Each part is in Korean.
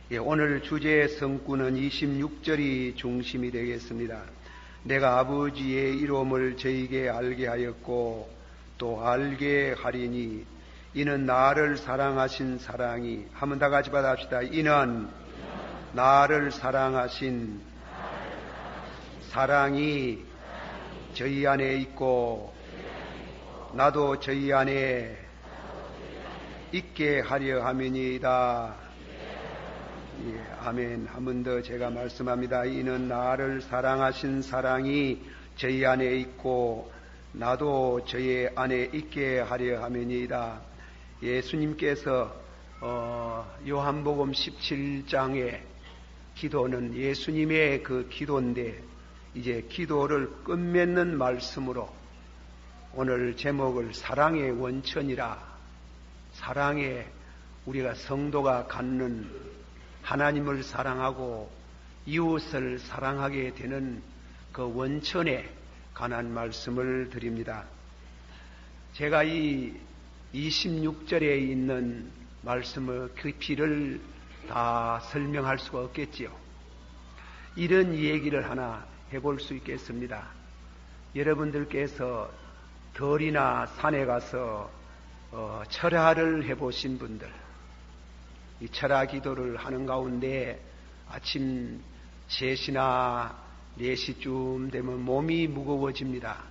오늘 주제의 성구는 26절이 중심이 되겠습니다. 내가 아버지의 이름을 저에게 알게 하였고 또 알게 하리니 이는 나를 사랑하신 사랑이, 한번 다 같이 받아합시다. 이는 나를 사랑하신 사랑이 저희 안에 있고 나도 저희 안에 있게 하려 함이니이다. 아멘. 한 번 더 제가 말씀합니다. 이는 나를 사랑하신 사랑이 저희 안에 있고 나도 저희 안에 있게 하려 함이니이다. 예수님께서 요한복음 17장의 기도는 예수님의 그 기도인데, 이제 기도를 끝맺는 말씀으로 오늘 제목을 사랑의 원천이라, 사랑의, 우리가 성도가 갖는 하나님을 사랑하고 이웃을 사랑하게 되는 그 원천에 관한 말씀을 드립니다. 제가 이 26절에 있는 말씀의 깊이를 다 설명할 수가 없겠지요. 이런 얘기를 하나 해볼 수 있겠습니다. 여러분들께서 들이나 산에 가서 철야를 해보신 분들, 이 철야 기도를 하는 가운데 아침 3시나 4시쯤 되면 몸이 무거워집니다.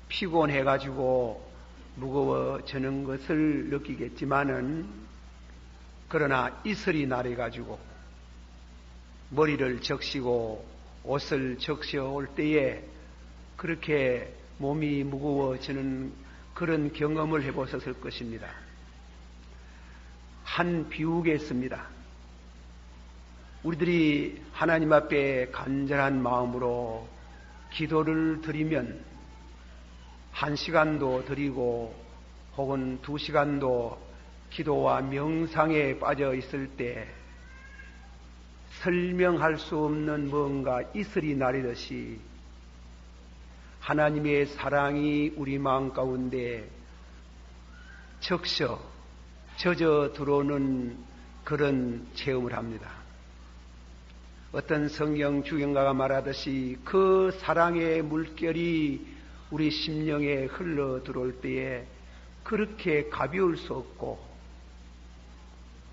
피곤해가지고 무거워지는 것을 느끼겠지만은, 그러나 이슬이 나래가지고 머리를 적시고 옷을 적셔 올 때에 그렇게 몸이 무거워지는 그런 경험을 해보셨을 것입니다. 한 비유겠습니다. 우리들이 하나님 앞에 간절한 마음으로 기도를 드리면 1시간도 드리고 혹은 2시간도 기도와 명상에 빠져 있을 때 설명할 수 없는 뭔가 이슬이 나리듯이 하나님의 사랑이 우리 마음 가운데 젖어 들어오는 그런 체험을 합니다. 어떤 성경 주경가가 말하듯이 그 사랑의 물결이 우리 심령에 흘러 들어올 때에 그렇게 가벼울 수 없고,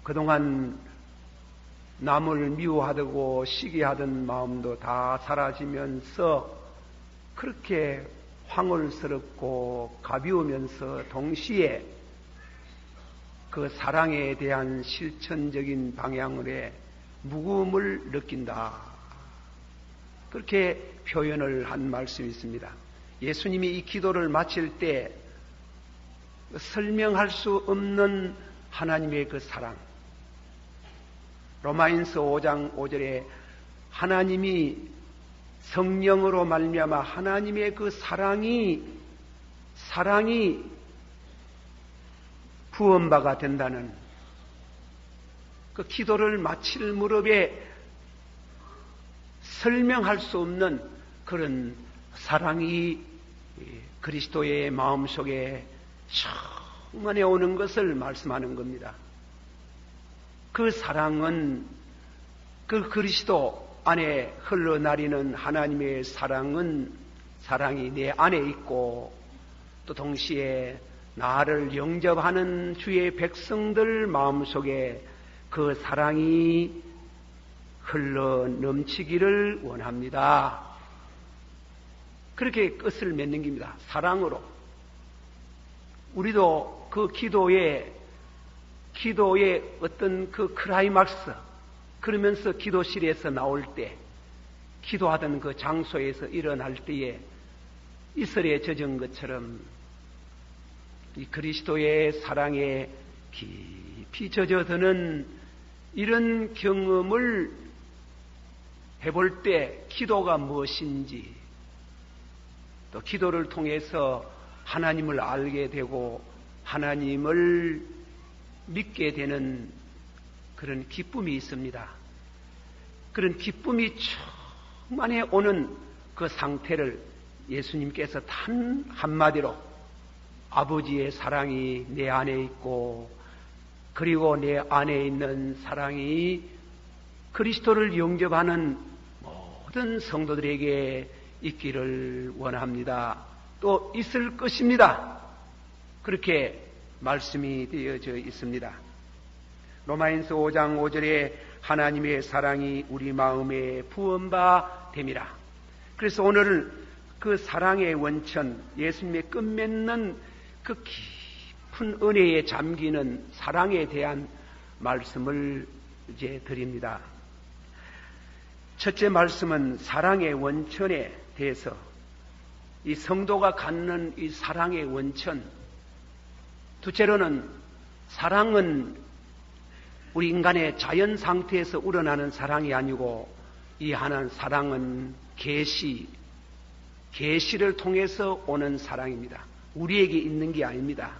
그동안 남을 미워하고 시기하던 마음도 다 사라지면서 그렇게 황홀스럽고 가벼우면서 동시에 그 사랑에 대한 실천적인 방향의 무거움을 느낀다. 그렇게 표현을 한 말씀이 있습니다. 예수님이 이 기도를 마칠 때 설명할 수 없는 하나님의 그 사랑, 로마인서 5장 5절에 하나님이 성령으로 말미암아 하나님의 그 사랑이 구원바가 된다는 그 기도를 마칠 무렵에 설명할 수 없는 그런 사랑이 그리스도의 마음속에 충만해 오는 것을 말씀하는 겁니다. 그 사랑은, 그 그리스도 안에 흘러나리는 하나님의 사랑이 내 안에 있고, 또 동시에 나를 영접하는 주의 백성들 마음속에 그 사랑이 흘러 넘치기를 원합니다. 그렇게 끝을 맺는 겁니다. 사랑으로. 우리도 그 기도의 어떤 그 클라이막스, 그러면서 기도실에서 나올 때, 기도하던 그 장소에서 일어날 때에 이슬에 젖은 것처럼 이 그리스도의 사랑에 깊이 젖어드는 이런 경험을 해볼 때 기도가 무엇인지, 또 기도를 통해서 하나님을 알게 되고 하나님을 믿게 되는 그런 기쁨이 있습니다. 그런 기쁨이 충만해 오는 그 상태를 예수님께서 한마디로 아버지의 사랑이 내 안에 있고 그리고 내 안에 있는 사랑이 그리스도를 영접하는 모든 성도들에게 있기를 원합니다. 또 있을 것입니다. 그렇게 말씀이 되어져 있습니다. 로마인서 5장 5절에 하나님의 사랑이 우리 마음에 부은바 됨이라. 그래서 오늘은 그 사랑의 원천, 예수님의 끝맺는 그 깊은 은혜에 잠기는 사랑에 대한 말씀을 이제 드립니다. 첫째 말씀은 사랑의 원천에 대해서, 이 성도가 갖는 이 사랑의 원천. 둘째로는 사랑은 우리 인간의 자연 상태에서 우러나는 사랑이 아니고, 이 하나는 사랑은 계시를 통해서 오는 사랑입니다. 우리에게 있는 게 아닙니다.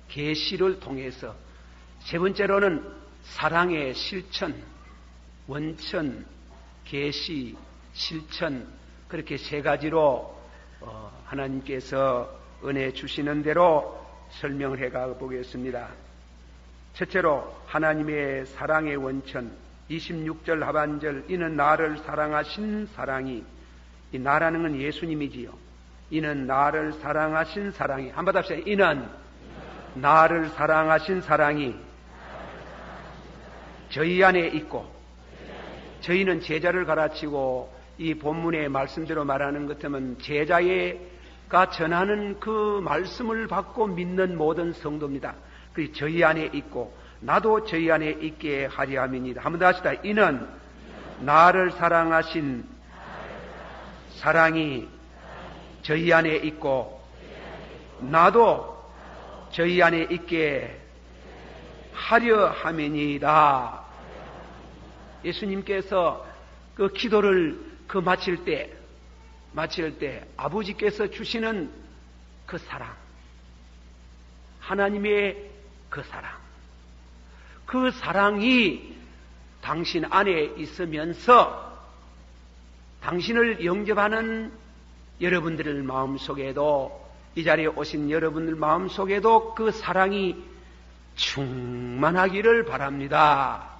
계시를 통해서. 세 번째로는 사랑의 실천, 원천, 계시, 실천, 그렇게 세 가지로 하나님께서 은혜 주시는 대로 설명을 해가 보겠습니다. 첫째로 하나님의 사랑의 원천, 26절 하반절, 이는 나를 사랑하신 사랑이, 이 나라는 건 예수님이지요. 이는 나를 사랑하신 사랑이, 한번 답시다. 이는 나를 사랑하신 사랑이 저희 안에 있고, 저희는 제자를 가르치고, 이 본문의 말씀대로 말하는 것 같으면 제자가 전하는 그 말씀을 받고 믿는 모든 성도입니다. 그 저희 안에 있고 나도 저희 안에 있게 하리 함이니이다. 한번 더 하시다. 이는 나를 사랑하신 사랑이 저희 안에 있고 나도 저희 안에 있게 하려 함이니이다. 예수님께서 그 기도를 마칠 때 아버지께서 주시는 그 사랑, 하나님의 그 사랑, 그 사랑이 당신 안에 있으면서 당신을 영접하는 여러분들 마음속에도, 이 자리에 오신 여러분들 마음속에도 그 사랑이 충만하기를 바랍니다.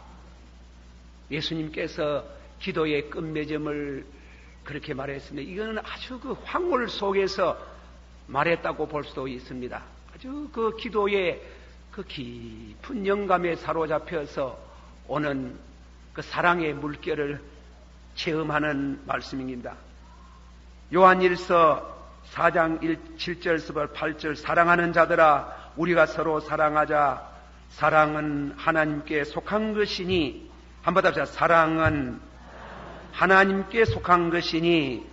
예수님께서 기도의 끝맺음을 그렇게 말했습니다. 이거는 아주 그 황홀 속에서 말했다고 볼 수도 있습니다. 아주 그 기도의 그 깊은 영감에 사로잡혀서 오는 그 사랑의 물결을 체험하는 말씀입니다. 요한일서 4장 7절 8절, 사랑하는 자들아 우리가 서로 사랑하자. 사랑은 하나님께 속한 것이니, 한번 답시다. 사랑은 하나님께 속한 것이니.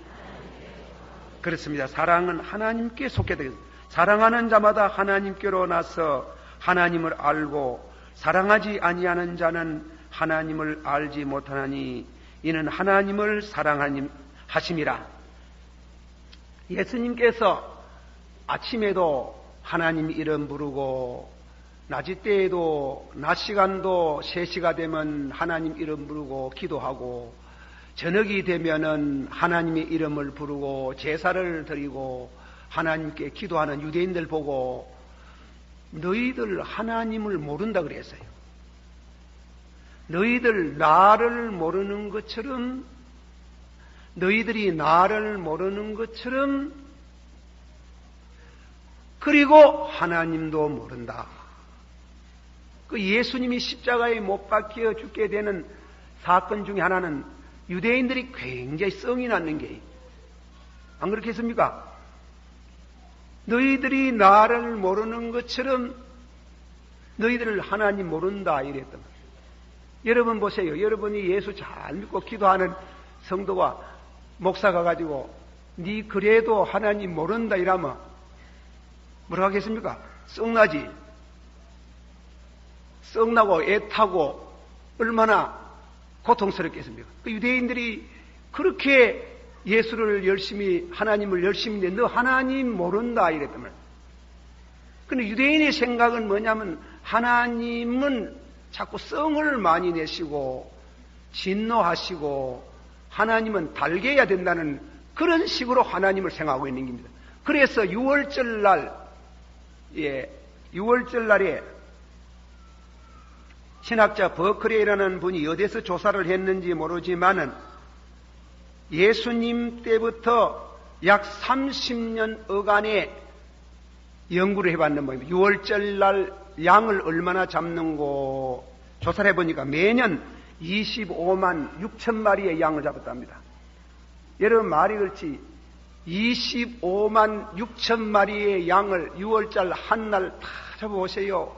그렇습니다. 사랑은 하나님께 속해 되겠습니다. 사랑하는 자마다 하나님께로 나서 하나님을 알고, 사랑하지 아니하는 자는 하나님을 알지 못하나니 이는 하나님을 사랑하심이라. 예수님께서 아침에도 하나님 이름 부르고, 낮이 때에도, 낮 시간도 3시가 되면 하나님 이름 부르고 기도하고, 저녁이 되면은 하나님의 이름을 부르고 제사를 드리고 하나님께 기도하는 유대인들 보고, 너희들 하나님을 모른다 그랬어요. 너희들 나를 모르는 것처럼, 너희들이 나를 모르는 것처럼, 그리고 하나님도 모른다. 그 예수님이 십자가에 못 박혀 죽게 되는 사건 중에 하나는 유대인들이 굉장히 성이 났는 게, 안 그렇겠습니까? 너희들이 나를 모르는 것처럼 너희들을 하나님 모른다 이랬던 거예요. 여러분 보세요. 여러분이 예수 잘 믿고 기도하는 성도가 목사가 가지고 네 그래도 하나님 모른다 이러면 뭐라 하겠습니까? 썩나지. 썩나고 애타고 얼마나 고통스럽겠습니까? 그 유대인들이 그렇게 예수를 열심히, 하나님을 열심히 했는데 너 하나님 모른다 이랬단 말이에요. 근데 유대인의 생각은 뭐냐면 하나님은 자꾸 성을 많이 내시고 진노하시고 하나님은 달게야 된다는 그런 식으로 하나님을 생각하고 있는 겁니다. 그래서 6월절 날에 신학자 버클레이라는 분이 어디서 조사를 했는지 모르지만은 예수님 때부터 약 30년 어간의 연구를 해봤는 모양입니다. 6월절 날 양을 얼마나 잡는고 조사를 해보니까 매년 25만 6천 마리의 양을 잡았답니다. 여러분 말이 그렇지 25만 6천 마리의 양을 6월절 한 날 다 잡아보세요.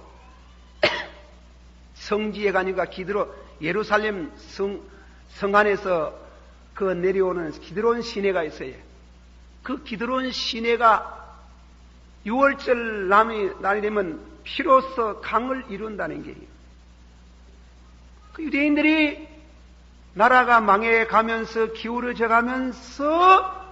성지에 가니까 기드론 예루살렘 성 안에서 그 내려오는 기드론 시내가 있어요. 그 기드론 시내가 6월절 날이 되면 피로써 강을 이룬다는 게예요. 그 유대인들이 나라가 망해가면서 기울어져 가면서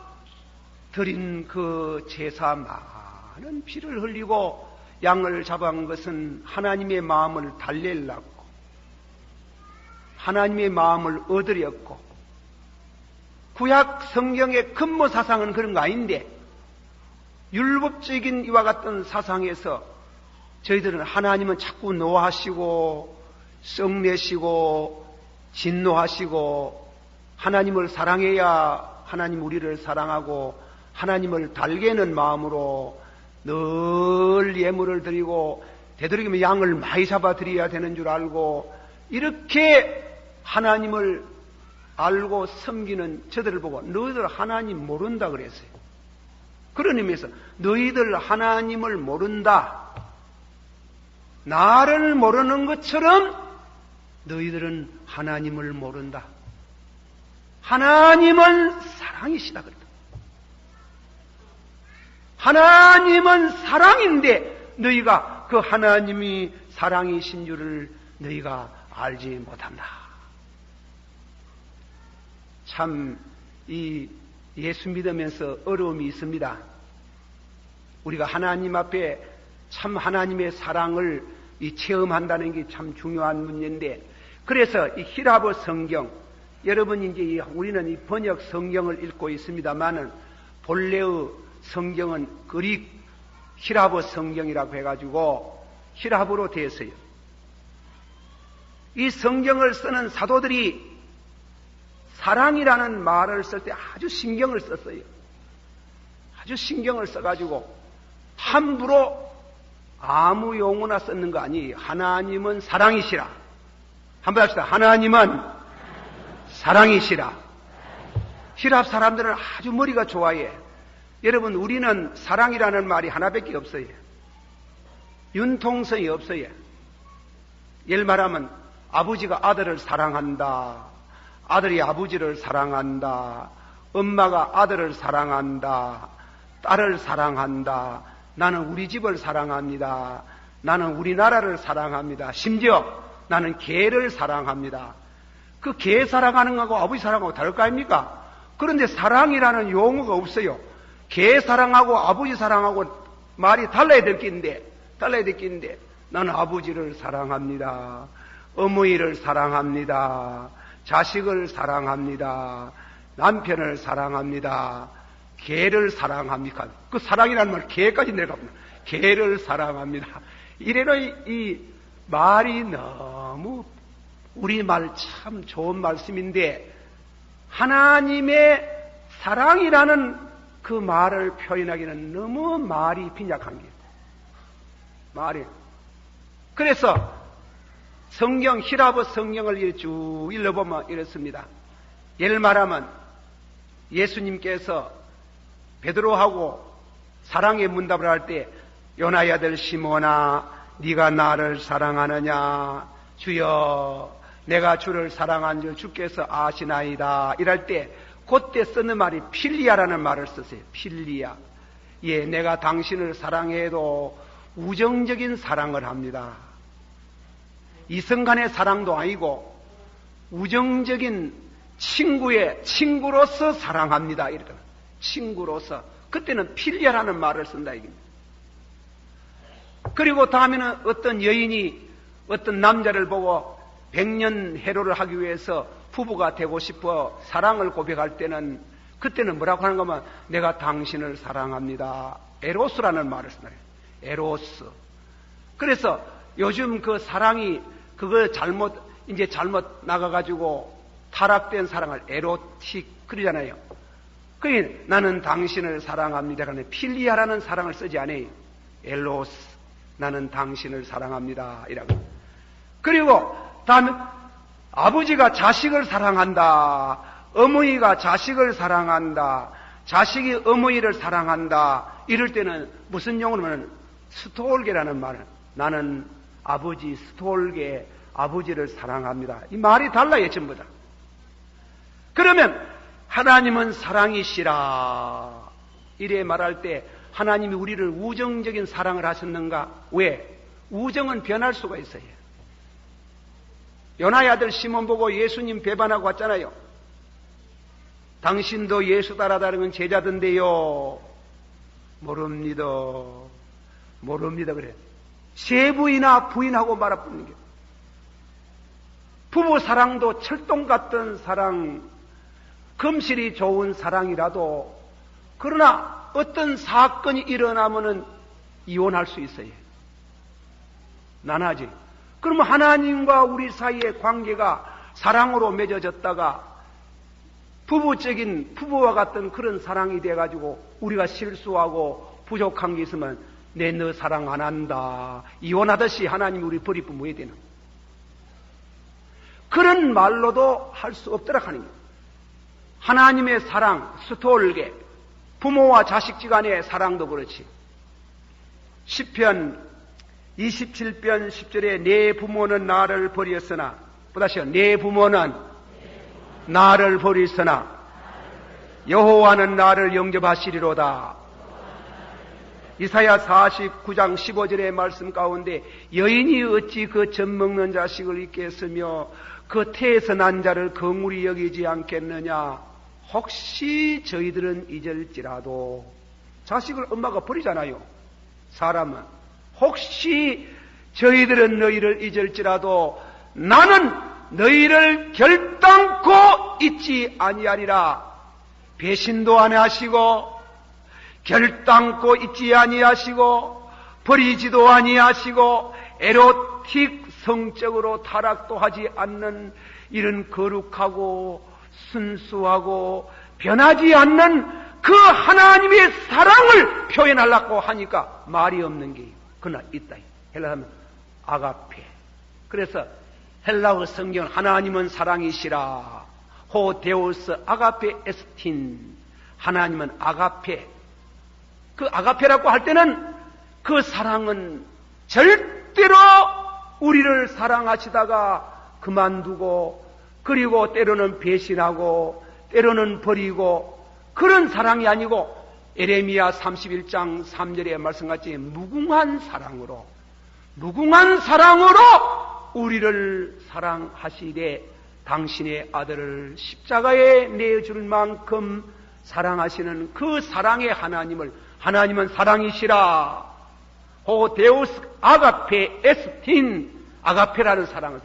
드린 그 제사 많은 피를 흘리고 양을 잡아간 것은 하나님의 마음을 달래려고 하나님의 마음을 얻으렸고 구약 성경의 근본 사상은 그런 거 아닌데 율법적인 이와 같은 사상에서 저희들은 하나님은 자꾸 노하시고 썩내시고 진노하시고 하나님을 사랑해야 하나님 우리를 사랑하고 하나님을 달게는 마음으로 늘 예물을 드리고 되도록이면 양을 많이 잡아드려야 되는 줄 알고 이렇게 하나님을 알고 섬기는 저들을 보고 너희들 하나님 모른다 그랬어요. 그런 의미에서 너희들 하나님을 모른다. 나를 모르는 것처럼 너희들은 하나님을 모른다. 하나님은 사랑이시다 그랬다. 하나님은 사랑인데 너희가 그 하나님이 사랑이신 줄을 너희가 알지 못한다. 참 이 예수 믿으면서 어려움이 있습니다. 우리가 하나님 앞에 참 하나님의 사랑을 체험한다는 게 참 중요한 문제인데 그래서 이 히라보 성경 여러분 이제 우리는 이 번역 성경을 읽고 있습니다만은 본래의 성경은 그릭 히라보 성경이라고 해가지고 히라보로 되었어요. 이 성경을 쓰는 사도들이 사랑이라는 말을 쓸 때 아주 신경을 썼어요. 아주 신경을 써가지고 함부로 아무 용어나 썼는 거 아니에요. 하나님은 사랑이시라. 한번 합시다. 하나님은 사랑이시라. 히랍 사람들은 아주 머리가 좋아해. 여러분 우리는 사랑이라는 말이 하나밖에 없어요. 융통성이 없어요. 예를 말하면 아버지가 아들을 사랑한다. 아들이 아버지를 사랑한다. 엄마가 아들을 사랑한다. 딸을 사랑한다. 나는 우리 집을 사랑합니다. 나는 우리나라를 사랑합니다. 심지어 나는 개를 사랑합니다. 그 개 사랑하는 거하고 아버지 사랑하고 다를 거 아닙니까? 그런데 사랑이라는 용어가 없어요. 개 사랑하고 아버지 사랑하고 말이 달라야 될 게 있는데 나는 아버지를 사랑합니다. 어머니를 사랑합니다. 자식을 사랑합니다. 남편을 사랑합니다. 개를 사랑합니까? 그 사랑이라는 말 개까지 내려갑니다. 개를 사랑합니다. 이래는 이 말이 너무 우리말 참 좋은 말씀인데 하나님의 사랑이라는 그 말을 표현하기는 너무 말이 빈약한 게 말이. 그래서 성경 히라보 성경을 쭉 읽어보면 이렇습니다. 예를 말하면 예수님께서 베드로하고 사랑의 문답을 할 때 요나의 아들 시몬아 네가 나를 사랑하느냐 주여 내가 주를 사랑한 줄 주께서 아시나이다 이럴 때 그때 쓰는 말이 필리아라는 말을 쓰세요. 필리아. 예, 내가 당신을 사랑해도 우정적인 사랑을 합니다. 이성간의 사랑도 아니고 우정적인 친구로서 사랑합니다. 이렇게 친구로서. 그때는 필리아라는 말을 쓴다 이겁니다. 그리고 다음에는 어떤 여인이 어떤 남자를 보고 100년 해로를 하기 위해서 부부가 되고 싶어 사랑을 고백할 때는 그때는 뭐라고 하는 거면 내가 당신을 사랑합니다. 에로스라는 말을 쓴다. 에로스. 그래서 요즘 그 사랑이 그거 잘못 나가가지고 타락된 사랑을 에로틱 그러잖아요. 그러니 나는 당신을 사랑합니다. 그러니 필리아라는 사랑을 쓰지 않아요. 엘로스, 나는 당신을 사랑합니다. 이라고. 그리고 다음에 아버지가 자식을 사랑한다. 어머니가 자식을 사랑한다. 자식이 어머니를 사랑한다. 이럴 때는 무슨 용어로 하면 스톨게라는 말은 나는 아버지 스톨게 아버지를 사랑합니다. 이 말이 달라요, 전부 다. 그러면 하나님은 사랑이시라. 이래 말할 때 하나님이 우리를 우정적인 사랑을 하셨는가? 왜? 우정은 변할 수가 있어요. 요나의 아들 시몬 보고 예수님 배반하고 왔잖아요. 당신도 예수 따라다니는 제자던데요. 모릅니다. 모릅니다. 그래. 세 부이나 부인하고 말아붙는 게. 부부 사랑도 철동 같던 사랑, 금실이 좋은 사랑이라도, 그러나 어떤 사건이 일어나면은 이혼할 수 있어요. 난하지. 그러면 하나님과 우리 사이의 관계가 사랑으로 맺어졌다가 부부와 같은 그런 사랑이 돼가지고 우리가 실수하고 부족한 게 있으면 내 너 사랑 안 한다. 이혼하듯이 하나님이 우리 버리고 뭐해야 되나. 그런 말로도 할 수 없더라 하는 거예요. 하나님의 사랑, 스톨게, 부모와 자식지간의 사랑도 그렇지. 시편 27편 10절에 내 부모는 나를 버렸으나, 보다시요, 내 부모는 나를 버렸으나 여호와는 나를 영접하시리로다. 이사야 49장 15절의 말씀 가운데 여인이 어찌 그 젖 먹는 자식을 잊겠으며 그 태에서 난 자를 긍휼히 여기지 않겠느냐. 혹시 저희들은 잊을지라도, 자식을 엄마가 버리잖아요. 사람은 혹시 저희들은 너희를 잊을지라도 나는 너희를 결단코 잊지 아니하리라. 배신도 안 하시고 결단코 잊지 아니하시고 버리지도 아니하시고 에로틱 성적으로 타락도 하지 않는 이런 거룩하고 순수하고 변하지 않는 그 하나님의 사랑을 표현하려고 하니까 말이 없는 게 그러나 있다. 헬라어 하면 아가페. 그래서 헬라어 성경 하나님은 사랑이시라. 호 데오스 아가페 에스틴. 하나님은 아가페. 그 아가페라고 할 때는 그 사랑은 절대로 우리를 사랑하시다가 그만두고, 그리고 때로는 배신하고 때로는 버리고 그런 사랑이 아니고 에레미야 31장 3절의 말씀같이 무궁한 사랑으로 우리를 사랑하시되 당신의 아들을 십자가에 내줄 만큼 사랑하시는 그 사랑의 하나님은 사랑이시라. 호 데우스 아가페 에스틴. 아가페라는 사랑을,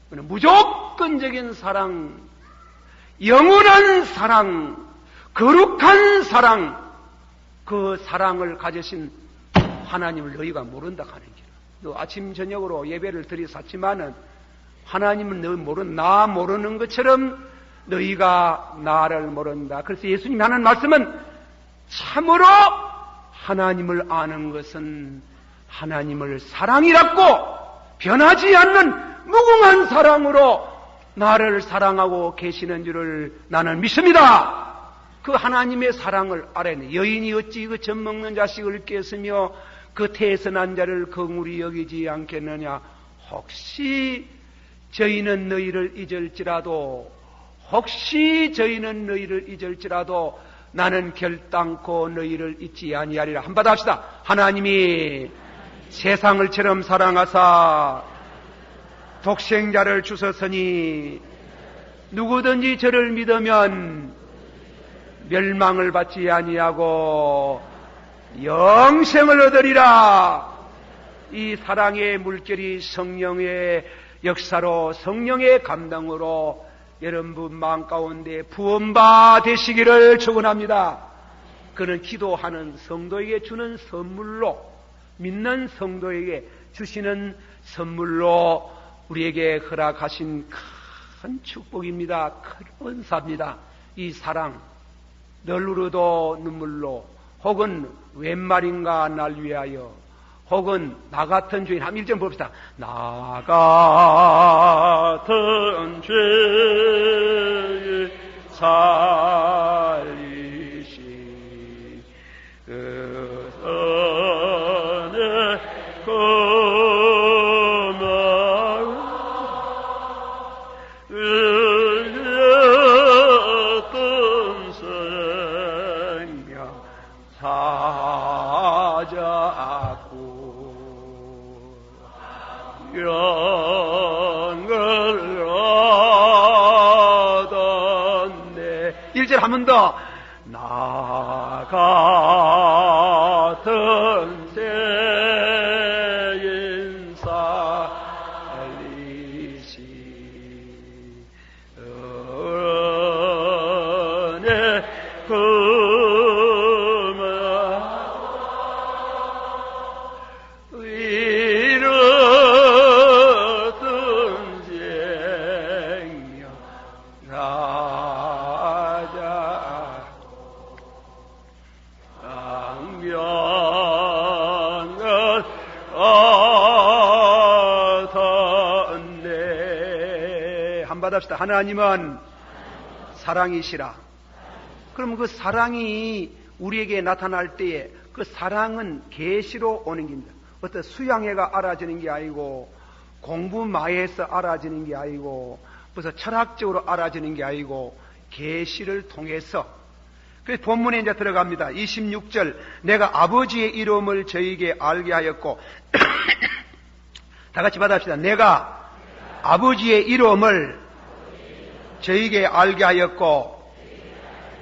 무조건적인 사랑, 영원한 사랑, 거룩한 사랑, 그 사랑을 가지신 하나님을 너희가 모른다 하는 길. 너 아침 저녁으로 예배를 드리사치만은 하나님은 나 모르는 것처럼 너희가 나를 모른다. 그래서 예수님이 하는 말씀은 참으로 하나님을 아는 것은 하나님을 사랑이라고 변하지 않는 무궁한 사랑으로 나를 사랑하고 계시는 줄을 나는 믿습니다. 그 하나님의 사랑을 알아내. 여인이 어찌 그 젖 먹는 자식을 잊겠으며 그 태에서 난 자를 긍휼히 여기지 않겠느냐. 혹시 저희는 너희를 잊을지라도 나는 결단코 너희를 잊지 아니하리라. 한번 합시다. 하나님이 세상을처럼 사랑하사 독생자를 주셨으니 누구든지 저를 믿으면 멸망을 받지 아니하고 영생을 얻으리라. 이 사랑의 물결이 성령의 역사로, 성령의 감동으로 여러분 마음 가운데 부음바 되시기를 축원합니다. 그는 기도하는 성도에게 주는 선물로, 믿는 성도에게 주시는 선물로 우리에게 허락하신 큰 축복입니다. 큰 은사입니다. 이 사랑, 널루르도 눈물로, 혹은 웬 말인가 날 위하여, 혹은 나 같은 죄인, 한 1절 봅시다. 나 같은 죄인 살리시 그 선의 어떤 생명 사자고 영을 얻었네. 1절 한 번 더. 나 같은 죄인 살리시 은혜 금은 이르던 생명 사자 강명을 얻었네. 한번 합시다. 하나님은 사랑이시라. 그럼 그 사랑이 우리에게 나타날 때에 그 사랑은 계시로 오는 겁니다. 어떤 수양회가 알아지는 게 아니고 공부 마에서 알아지는 게 아니고 벌써 철학적으로 알아지는 게 아니고 계시를 통해서. 그래서 본문에 이제 들어갑니다. 26절 내가 아버지의 이름을 저에게 알게 하였고 다 같이 받아봅시다. 내가 아버지의 이름을 저에게 알게 하였고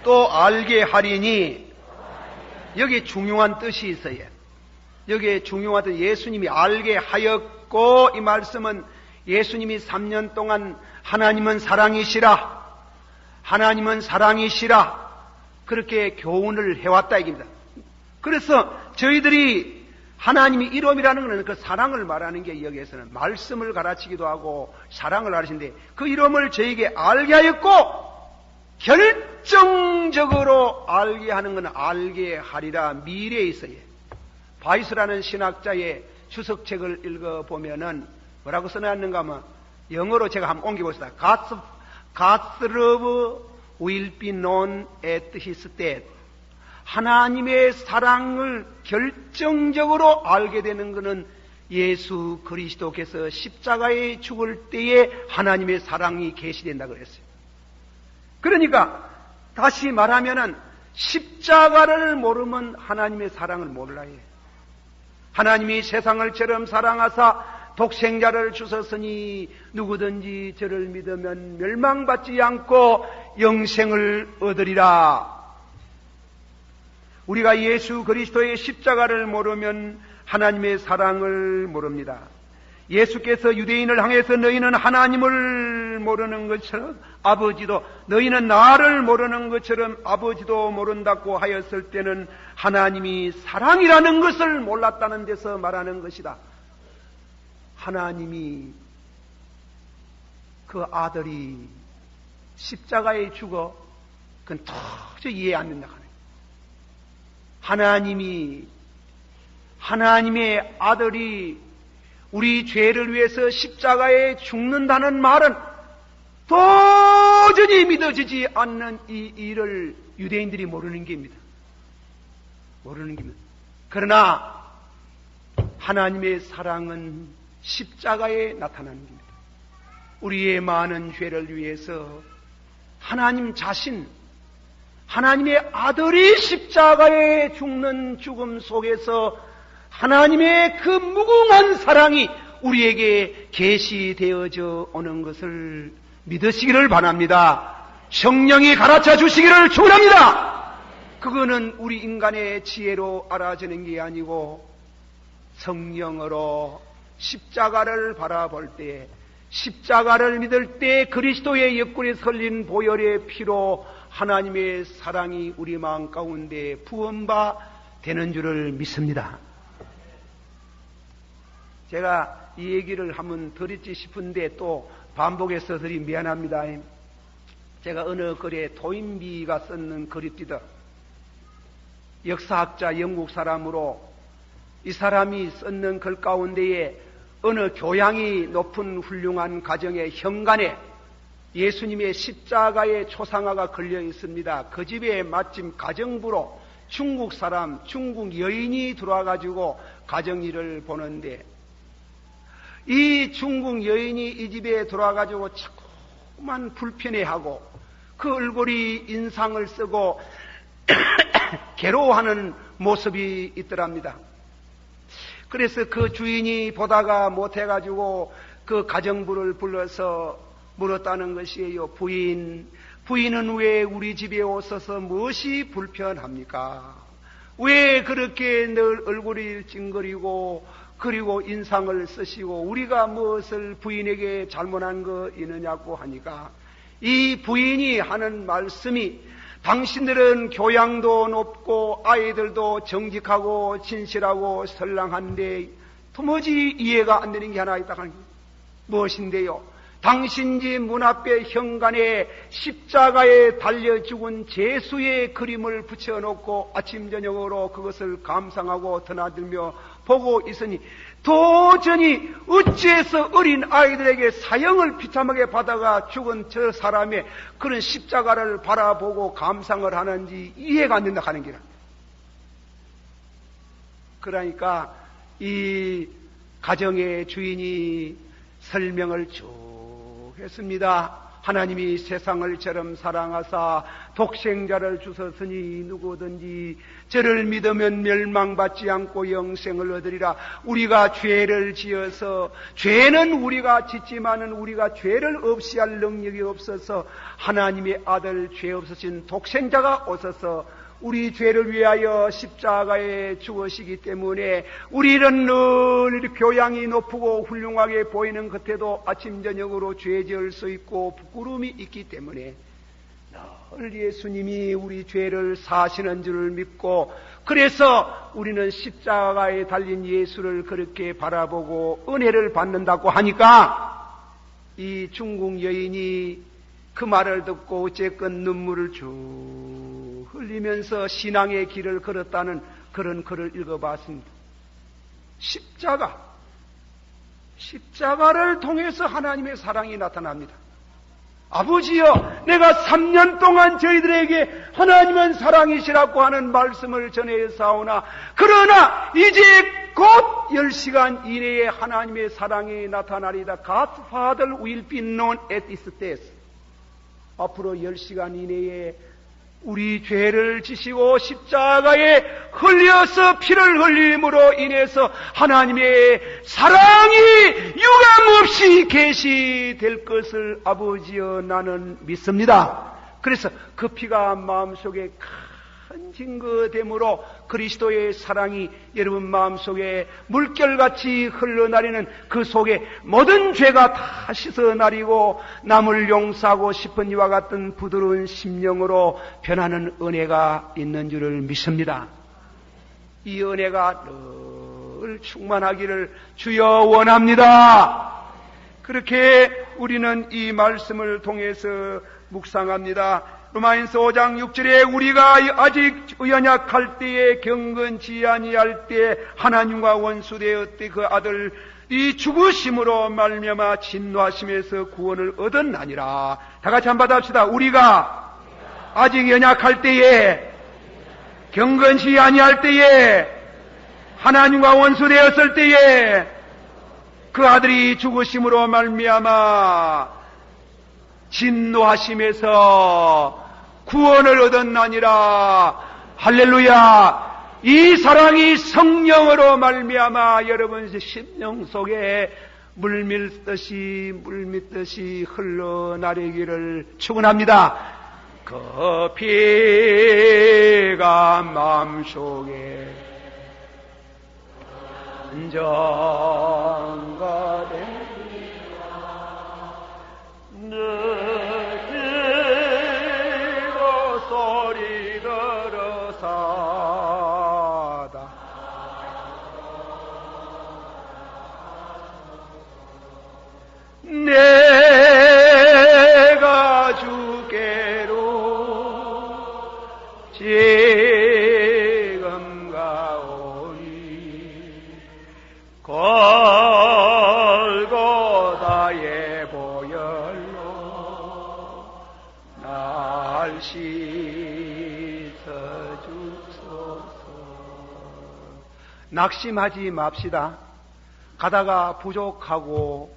또 알게 하리니. 여기에 중요한 뜻이 있어요. 여기에 중요한 뜻, 예수님이 알게 하였고, 이 말씀은 예수님이 3년 동안 하나님은 사랑이시라, 하나님은 사랑이시라 그렇게 교훈을 해왔다 이깁니다. 그래서 저희들이 하나님이 이름이라는 것은 그 사랑을 말하는 게 여기에서는 말씀을 가르치기도 하고 사랑을 가르치는데, 그 이름을 저에게 알게 하였고 결정적으로 알게 하는 건 알게 하리라 미래에 있어요. 바이스라는 신학자의 주석책을 읽어보면은 뭐라고 써놨는가 하면, 영어로 제가 한번 옮겨보겠습니다. God's love will be known at his death. 하나님의 사랑을 결정적으로 알게 되는 것은 예수 그리스도께서 십자가에 죽을 때에 하나님의 사랑이 계시된다 그랬어요. 그러니까 다시 말하면은 십자가를 모르면 하나님의 사랑을 몰라요. 하나님이 세상을 처럼 사랑하사 독생자를 주셨으니 누구든지 저를 믿으면 멸망받지 않고 영생을 얻으리라. 우리가 예수 그리스도의 십자가를 모르면 하나님의 사랑을 모릅니다. 예수께서 유대인을 향해서 너희는 하나님을 모르는 것처럼 아버지도, 너희는 나를 모르는 것처럼 아버지도 모른다고 하였을 때는 하나님이 사랑이라는 것을 몰랐다는 데서 말하는 것이다. 하나님이 그 아들이 십자가에 죽어 그건 도저히 이해 안 된다. 하나님의 아들이 우리 죄를 위해서 십자가에 죽는다는 말은 도저히 믿어지지 않는 이 일을 유대인들이 모르는 겁니다. 모르는 겁니다. 그러나 하나님의 사랑은 십자가에 나타나는 겁니다. 우리의 많은 죄를 위해서 하나님 자신, 하나님의 아들이 십자가에 죽는 죽음 속에서 하나님의 그 무궁한 사랑이 우리에게 계시되어져 오는 것을 믿으시기를 바랍니다. 성령이 가르쳐 주시기를 축원합니다. 그거는 우리 인간의 지혜로 알아지는 게 아니고 성령으로 십자가를 바라볼 때, 십자가를 믿을 때 그리스도의 옆구리에 설린 보혈의 피로 하나님의 사랑이 우리 마음 가운데 부음바 되는 줄을 믿습니다. 제가 이 얘기를 한번 드리지 싶은데 또 반복해서 드리 미안합니다. 제가 어느 글에 토인비가 썼는 글입니다. 역사학자 영국 사람으로 이 사람이 썼는 글 가운데에 어느 교양이 높은 훌륭한 가정의 현관에 예수님의 십자가의 초상화가 걸려 있습니다. 그 집에 마침 가정부로 중국 사람, 중국 여인이 들어와가지고 가정일을 보는데 이 중국 여인이 이 집에 들어와가지고 자꾸만 불편해하고 그 얼굴이 인상을 쓰고 괴로워하는 모습이 있더랍니다. 그래서 그 주인이 보다가 못해가지고 그 가정부를 불러서 물었다는 것이에요. 부인은 왜 우리 집에 오셔서 무엇이 불편합니까? 왜 그렇게 늘 얼굴이 찡그리고 그리고 인상을 쓰시고 우리가 무엇을 부인에게 잘못한 거 있느냐고 하니까 이 부인이 하는 말씀이 당신들은 교양도 높고 아이들도 정직하고 진실하고 선량한데 도무지 이해가 안 되는 게 하나 있다 하는 게 무엇인데요? 당신 집 문 앞에 현관에 십자가에 달려 죽은 제수의 그림을 붙여놓고 아침 저녁으로 그것을 감상하고 드나들며 보고 있으니 도저히 어찌해서 어린 아이들에게 사형을 비참하게 받아가 죽은 저 사람의 그런 십자가를 바라보고 감상을 하는지 이해가 안 된다 하는 게라. 그러니까 이 가정의 주인이 설명을 쭉 했습니다. 하나님이 세상을 저럼 사랑하사 독생자를 주셨으니 누구든지 저를 믿으면 멸망받지 않고 영생을 얻으리라. 우리가 죄를 지어서 죄는 우리가 짓지만은 우리가 죄를 없이 할 능력이 없어서 하나님의 아들 죄 없으신 독생자가 오셔서 우리 죄를 위하여 십자가에 죽으시기 때문에 우리는 늘 교양이 높고 훌륭하게 보이는 겉에도 아침 저녁으로 죄 지을 수 있고 부끄러움이 있기 때문에 늘 예수님이 우리 죄를 사시는 줄을 믿고 그래서 우리는 십자가에 달린 예수를 그렇게 바라보고 은혜를 받는다고 하니까 이 중국 여인이 그 말을 듣고 어쨌건 눈물을 쭉 흘리면서 신앙의 길을 걸었다는 그런 글을 읽어봤습니다. 십자가를 통해서 하나님의 사랑이 나타납니다. 아버지여, 내가 3년 동안 저희들에게 하나님은 사랑이시라고 하는 말씀을 전해사오나 그러나 이제 곧 10시간 이내에 하나님의 사랑이 나타나리다. God's Father will be known at this death. 앞으로 10시간 이내에 우리 죄를 지시고 십자가에 흘려서 피를 흘림으로 인해서 하나님의 사랑이 유감없이 계시될 것을 아버지여 나는 믿습니다. 그래서 그 피가 마음속에 큰 증거됨으로 그리스도의 사랑이 여러분 마음속에 물결같이 흘러나리는 그 속에 모든 죄가 다 씻어나리고 남을 용서하고 싶은 이와 같은 부드러운 심령으로 변하는 은혜가 있는 줄을 믿습니다. 이 은혜가 늘 충만하기를 주여 원합니다. 그렇게 우리는 이 말씀을 통해서 묵상합니다. 로마인서 5장 6절에 우리가 아직 연약할 때에 경건치 아니할 때 하나님과 원수되었을 때 그 아들 이 죽으심으로 말미암아 진노하심에서 구원을 얻었나니라. 다 같이 한번 합시다. 우리가 아직 연약할 때에 경건치 아니할 때에 하나님과 원수되었을 때에 그 아들이 죽으심으로 말미암아 진노하심에서 구원을 얻었나니라. 할렐루야. 이 사랑이 성령으로 말미암아 여러분 심령 속에 물밀듯이 흘러나르기를 축원합니다. 그 피가 마음속에 안정가되 느끼고 소리 들어사다 날 씻어주소서. 낙심하지 맙시다. 가다가 부족하고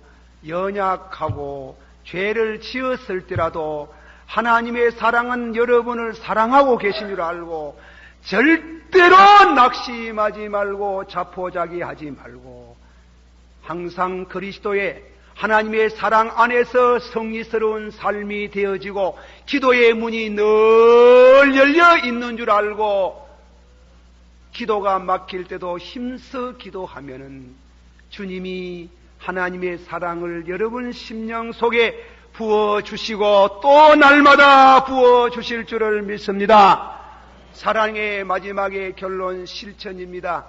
연약하고 죄를 지었을지라도 하나님의 사랑은 여러분을 사랑하고 계신 줄 알고 절대로 낙심하지 말고 자포자기하지 말고 항상 그리스도의 하나님의 사랑 안에서 성리스러운 삶이 되어지고 기도의 문이 늘 열려 있는 줄 알고 기도가 막힐 때도 힘써 기도하면은 주님이 하나님의 사랑을 여러분 심령 속에 부어주시고 또 날마다 부어주실 줄을 믿습니다. 사랑의 마지막의 결론 실천입니다.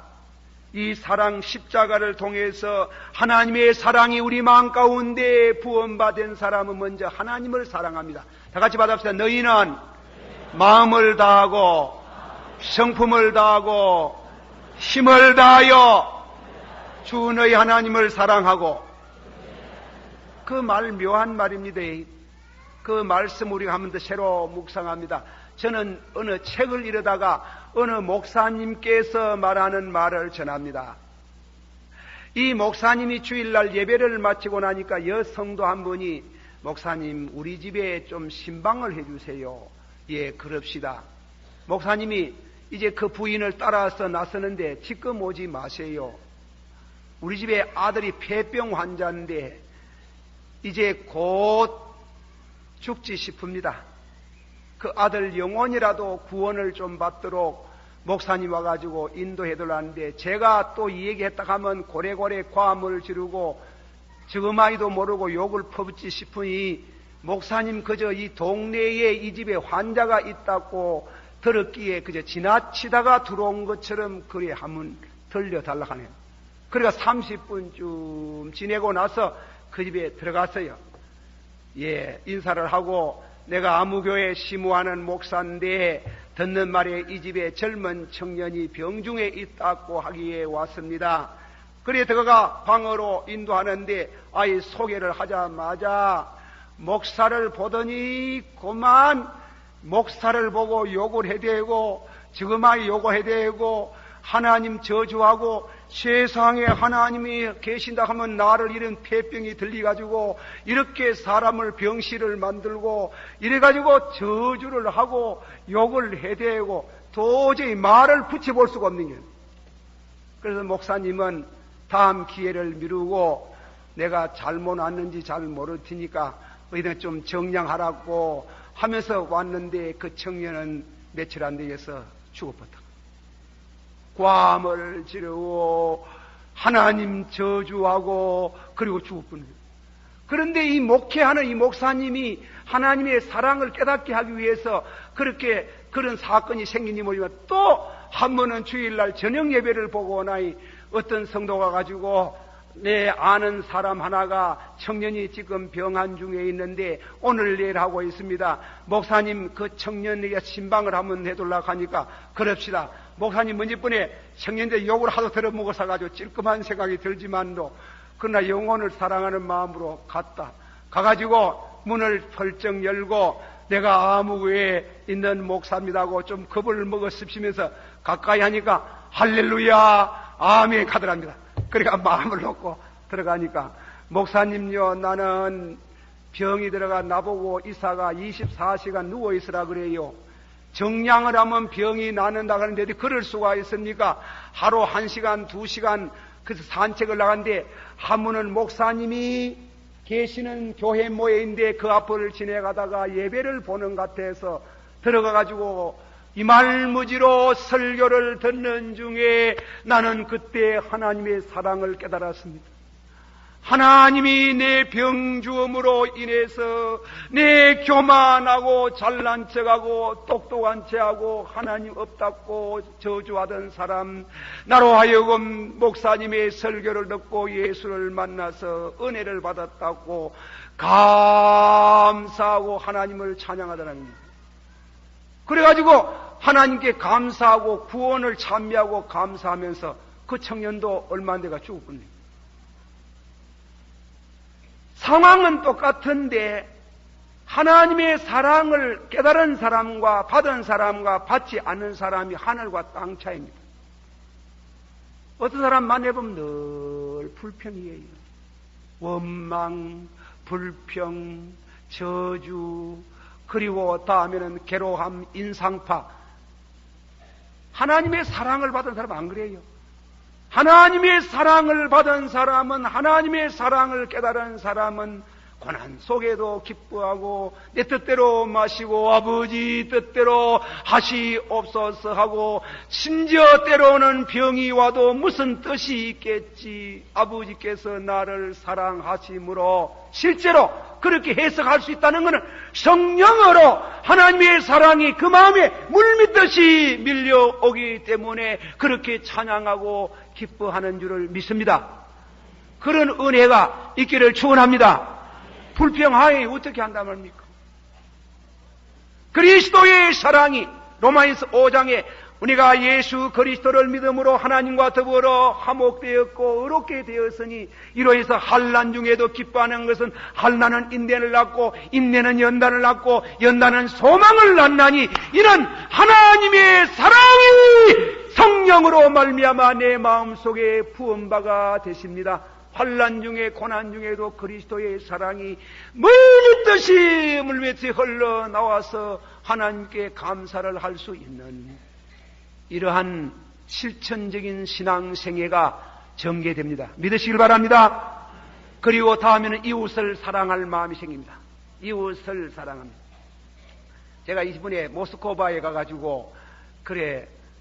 이 사랑 십자가를 통해서 하나님의 사랑이 우리 마음 가운데 부원받은 사람은 먼저 하나님을 사랑합니다. 다 같이 받읍시다. 너희는 마음을 다하고 성품을 다하고 힘을 다하여 주 너희 하나님을 사랑하고. 그 말 묘한 말입니다. 그 말씀 우리가 한 번 더 새로 묵상합니다. 저는 어느 책을 읽다가 어느 목사님께서 말하는 말을 전합니다. 이 목사님이 주일날 예배를 마치고 나니까 여성도 한 분이 목사님 우리 집에 좀 신방을 해주세요. 예, 그럽시다. 목사님이 이제 그 부인을 따라서 나서는데 지금 오지 마세요. 우리 집에 아들이 폐병 환자인데 이제 곧 죽지 싶습니다. 그 아들 영혼이라도 구원을 좀 받도록 목사님 와가지고 인도해달라는데 제가 또 이 얘기했다 하면 고래고래 과음을 지르고 저음아이도 모르고 욕을 퍼붓지 싶으니 목사님 그저 이 동네에 이 집에 환자가 있다고 들었기에 그저 지나치다가 들어온 것처럼 그래 하면 들려달라 하네요. 그러니까 30분쯤 지내고 나서 그 집에 들어갔어요. 예, 인사를 하고 내가 아무교회 시무하는 목사인데 듣는 말에 이 집에 젊은 청년이 병중에 있다고 하기에 왔습니다. 그래 들어가 방으로 인도하는데 아이 소개를 하자마자 목사를 보더니 그만 목사를 보고 욕을 해대고 지금 아이 욕을 해대고 하나님 저주하고 세상에 하나님이 계신다 하면 나를 이런 폐병이 들리가지고 이렇게 사람을 병실을 만들고 이래가지고 저주를 하고 욕을 해대고 도저히 말을 붙여볼 수가 없는 거예요. 그래서 목사님은 다음 기회를 미루고 내가 잘못 왔는지 잘 모를 테니까 너희들 좀 정량하라고 하면서 왔는데 그 청년은 며칠 안 되어서 죽어버렸다. 꽐을 지르고 하나님 저주하고 그리고 죽었군요. 그런데 이 목회하는 이 목사님이 하나님의 사랑을 깨닫게 하기 위해서 그렇게 그런 사건이 생기니 모르지만 또 한 번은 주일날 저녁 예배를 보고 나니 어떤 성도가 가지고 내 아는 사람 하나가 청년이 지금 병환 중에 있는데 오늘 내일 하고 있습니다. 목사님 그 청년에게 신방을 한번 해둘라고 하니까 그럽시다. 목사님 먼지뿐에 청년들 욕을 하도 들어먹어서 가지고 찔끔한 생각이 들지만도 그러나 영혼을 사랑하는 마음으로 갔다. 가가지고 문을 펄쩍 열고 내가 아무교에 있는 목사입니다고 좀 겁을 먹었으면서 가까이 하니까 할렐루야 아멘 하더랍니다. 그러니까 마음을 놓고 들어가니까 목사님요 나는 병이 들어가 나보고 이사가 24시간 누워있으라 그래요. 정량을 하면 병이 나는다 하는데 그럴 수가 있습니까? 하루 1시간 2시간 그래서 산책을 나갔는데 한 분은 목사님이 계시는 교회 모여인데 그 앞을 지나가다가 예배를 보는 것 같아서 들어가가지고 이말무지로 설교를 듣는 중에 나는 그때 하나님의 사랑을 깨달았습니다. 하나님이 내 병주음으로 인해서 내 교만하고 잘난 척하고 똑똑한 체하고 하나님 없다고 저주하던 사람 나로 하여금 목사님의 설교를 듣고 예수를 만나서 은혜를 받았다고 감사하고 하나님을 찬양하더라는 겁니다. 그래가지고 하나님께 감사하고 구원을 찬미하고 감사하면서 그 청년도 얼마 안 돼가 죽었군요. 상황은 똑같은데 하나님의 사랑을 깨달은 사람과 받은 사람과 받지 않는 사람이 하늘과 땅 차이입니다. 어떤 사람 만나보면 늘 불평이에요. 원망, 불평, 저주, 그리고 다음에는 괴로움, 인상파. 하나님의 사랑을 받은 사람은 안 그래요. 하나님의 사랑을 받은 사람은, 하나님의 사랑을 깨달은 사람은 고난 속에도 기뻐하고 내 뜻대로 마시고 아버지 뜻대로 하시옵소서 하고, 심지어 때로는 병이 와도 무슨 뜻이 있겠지, 아버지께서 나를 사랑하심으로, 실제로 그렇게 해석할 수 있다는 것은 성령으로 하나님의 사랑이 그 마음에 물밀듯이 밀려오기 때문에 그렇게 찬양하고 기뻐하는 줄을 믿습니다. 그런 은혜가 있기를 축원합니다. 불평하에 어떻게 한단 말입니까? 그리스도의 사랑이 로마서 5장에 우리가 예수 그리스도를 믿음으로 하나님과 더불어 화목되었고 의롭게 되었으니 이로 해서 환난 중에도 기뻐하는 것은 환난은 인내를 낳고 인내는 연단을 낳고 연단은 소망을 낳나니 이는 하나님의 사랑이 성령으로 말미암아 내 마음속에 부은 바가 되십니다. 환난 중에 고난 중에도 그리스도의 사랑이 물밀듯이 물밑이 흘러나와서 하나님께 감사를 할 수 있는 이러한 실천적인 신앙생애가 전개됩니다. 믿으시길 바랍니다. 그리고 다음에는 이웃을 사랑할 마음이 생깁니다. 이웃을 사랑합니다. 제가 이번에 모스크바에 가가지고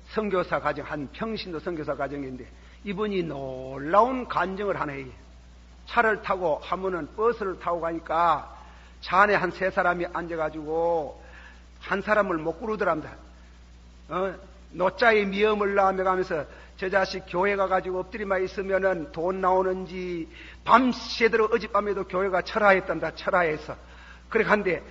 선교사 가정, 한 평신도 선교사 가정인데 이분이 놀라운 간증을 하네요. 차를 타고 하면은 버스를 타고 가니까 차 안에 한 3사람이 앉아가지고 한 사람을 못 부르더랍니다. 노자의 미움을 낳으면서 저 자식 교회 가가지고 엎드리만 있으면은 돈 나오는지 밤새도록 어젯밤에도 교회가 철화했단다. 철화해서 그래 간데,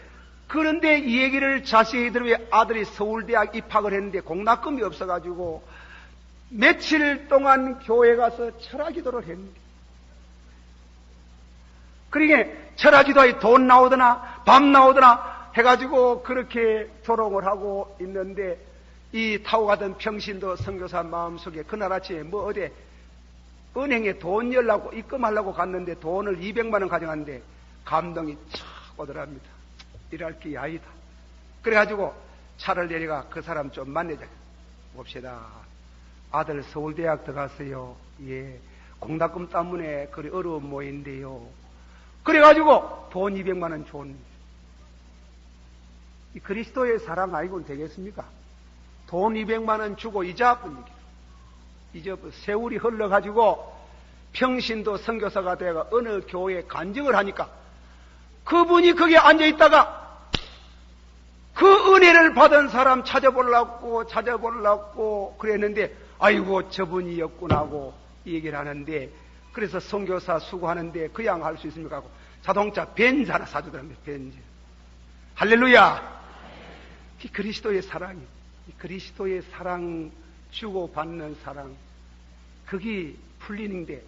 그런데 이 얘기를 자세히 들으면 아들이 서울대학 입학을 했는데 공납금이 없어가지고 며칠 동안 교회 가서 철학기도를 했는데, 그러니까 철학기도에 돈 나오더나 밤 나오더나 해가지고 그렇게 조롱을 하고 있는데, 이 타고 가던 평신도 선교사 마음속에 그날 아침에 어디 은행에 돈 열라고 입금하려고 갔는데 돈을 200만 원 가져갔는데 감동이 촥 오더랍니다. 이럴 게 아니다. 그래가지고 차를 내려가 그 사람 좀 만나자 봅시다. 아들 서울대학 들어갔어요. 예. 공납금 때문에 그리 어려운 모인데요. 그래가지고 돈 200만 원 줬는데, 이 그리스도의 사랑 아니고는 되겠습니까? 돈 200만 원 주고 이자뿐이죠. 이제 세월이 흘러가지고 평신도 선교사가 되어가 어느 교회에 간증을 하니까 그분이 거기에 앉아있다가 그 은혜를 받은 사람 찾아보려고 그랬는데, 아이고 저분이었구나 하고 얘기를 하는데, 그래서 선교사 수고하는데 그 양 할 수 있습니까 하고 자동차 벤츠 하나 사주더랍니다. 벤츠. 할렐루야. 이 그리스도의 사랑이, 이 그리스도의 사랑, 주고받는 사랑, 그게 풀리는데,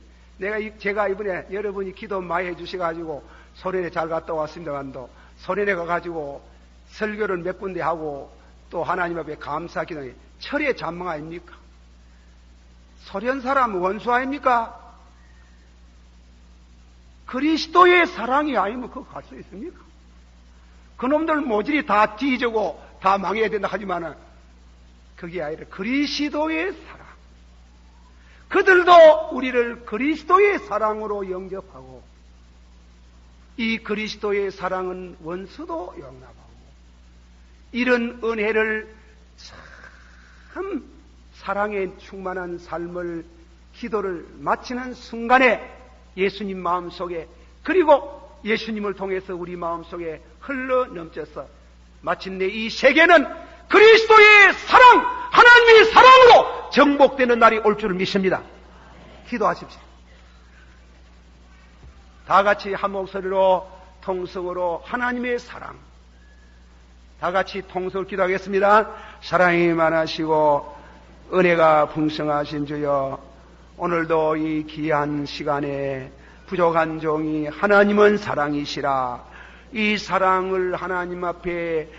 제가 이번에 여러분이 기도 많이 해주셔가지고 소련에 잘 갔다 왔습니다만도, 소련에 가가지고 설교를 몇 군데 하고 또 하나님 앞에 감사 기도해. 철의 잔망 아닙니까? 소련 사람 원수 아닙니까? 그리스도의 사랑이 아니면 그거 갈 수 있습니까? 그놈들 모질이 다 뒤지고 다 망해야 된다 하지만은 그게 아니라 그리스도의 사랑. 그들도 우리를 그리스도의 사랑으로 영접하고, 이 그리스도의 사랑은 원수도 용납하고, 이런 은혜를 참 사랑에 충만한 삶을, 기도를 마치는 순간에 예수님 마음속에, 그리고 예수님을 통해서 우리 마음속에 흘러 넘쳐서 마침내 이 세계는 그리스도의 사랑, 하나님의 사랑으로 정복되는 날이 올 줄을 믿습니다. 기도하십시오. 다 같이 한 목소리로 통성으로 하나님의 사랑, 다 같이 통성을 기도하겠습니다. 사랑이 많으시고 은혜가 풍성하신 주여, 오늘도 이 귀한 시간에 부족한 종이 하나님은 사랑이시라, 이 사랑을 하나님 앞에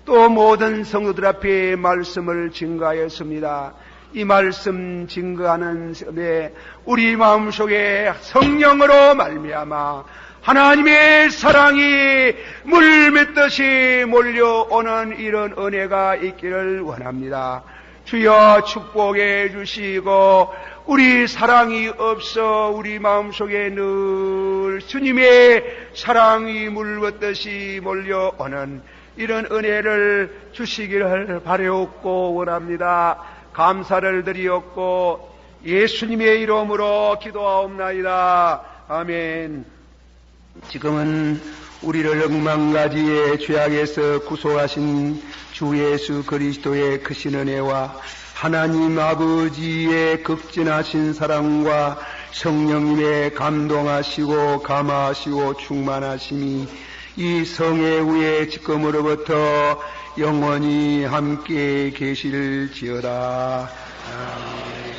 또 모든 성도들 앞에 말씀을 증거하였습니다. 이 말씀 증거하는 데 우리 마음속에 성령으로 말미암아 하나님의 사랑이 물 맺듯이 몰려오는 이런 은혜가 있기를 원합니다. 주여 축복해 주시고 우리 사랑이 없어 우리 마음속에 늘 주님의 사랑이 물붓듯이 몰려오는 이런 은혜를 주시기를 바라옵고 원합니다. 감사를 드리옵고 예수님의 이름으로 기도하옵나이다. 아멘. 지금은 우리를 억만가지의 죄악에서 구속하신 주 예수 그리스도의 크신 은혜와 하나님 아버지의 극진하신 사랑과 성령님의 감동하시고 감화하시고 충만하심이 이 성회 후에 지금으로부터 영원히 함께 계실지어다. 아멘.